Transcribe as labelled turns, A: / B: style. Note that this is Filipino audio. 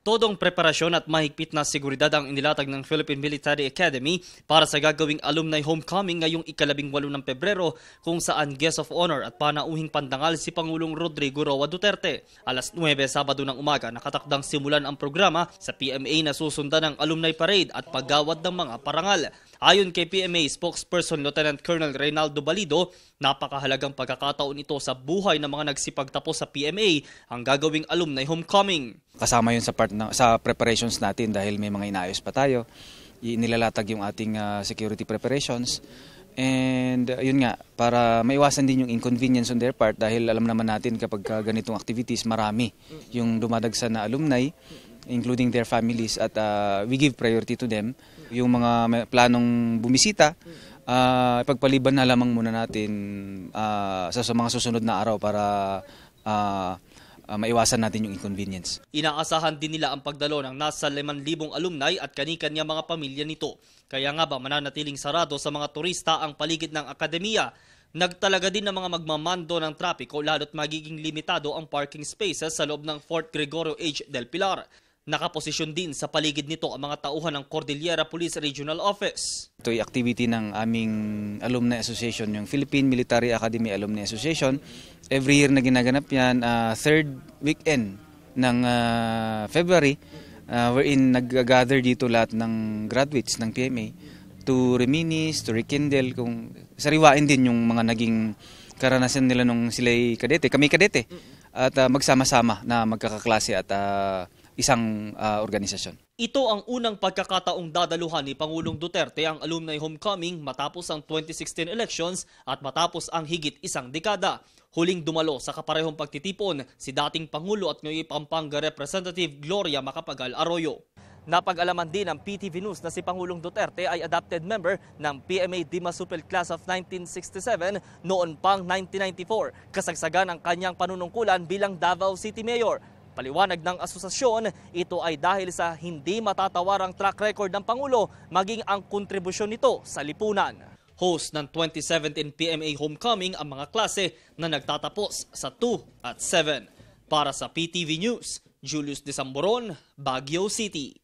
A: Todong preparasyon at mahigpit na seguridad ang inilatag ng Philippine Military Academy para sa gagawing alumni homecoming ngayong ika-18 ng Pebrero kung saan guest of honor at panauhing pandangal si Pangulong Rodrigo Roa Duterte. Alas 9 Sabado ng umaga nakatakdang simulan ang programa sa PMA na susundan ng alumni parade at paggawad ng mga parangal. Ayon kay PMA spokesperson Lieutenant Colonel Reynaldo Balido, napakahalagang pagkakataon ito sa buhay ng mga nagsipagtapos sa PMA ang gagawing alumni homecoming.
B: Kasama yun sa preparations natin dahil may mga inaayos pa tayo. Nilalatag yung ating security preparations. And yun nga, para maiwasan din yung inconvenience on their part dahil alam naman natin kapag ganitong activities marami yung dumadagsa na alumni, including their families, at we give priority to them. Yung mga planong bumisita, ipagpaliban na lamang muna natin sa mga susunod na araw para maiwasan natin yung inconvenience.
A: Inaasahan din nila ang pagdalo ng nasa 5,000 alumni at kani-kanya mga pamilya nito. Kaya nga ba mananatiling sarado sa mga turista ang paligid ng akademiya? Nagtalaga din ng mga magmamando ng trapiko lalo't magiging limitado ang parking spaces sa loob ng Fort Gregorio H. del Pilar. Nakaposisyon din sa paligid nito ang mga tauhan ng Cordillera Police Regional Office.
B: Ito ay activity ng aming alumni association, yung Philippine Military Academy Alumni Association. Every year na ginaganap yan, third weekend ng February, wherein nag-gather dito lahat ng graduates ng PMA to reminisce, to rekindle, kung sariwain din yung mga naging karanasan nila nung sila'y kadete, kami kadete, at magsama-sama na magkakaklase at isang organisasyon.
A: Ito ang unang pagkakataong dadaluhan ni Pangulong Duterte ang alumni homecoming matapos ang 2016 elections at matapos ang higit isang dekada. Huling dumalo sa kaparehong pagtitipon si dating Pangulo at ngayon Pampanga Representative Gloria Macapagal Arroyo. Napag-alaman din ng PTV News na si Pangulong Duterte ay adopted member ng PMA Dimasupil Class of 1967 noon pang 1994, kasagsagan ang kanyang panunungkulan bilang Davao City Mayor. Paliwanag ng asosasyon, ito ay dahil sa hindi matatawarang track record ng Pangulo maging ang kontribusyon nito sa lipunan. Host ng 2017 PMA Homecoming ang mga klase na nagtatapos sa 2 at 7. Para sa PTV News, Julius Desamboron, Baguio City.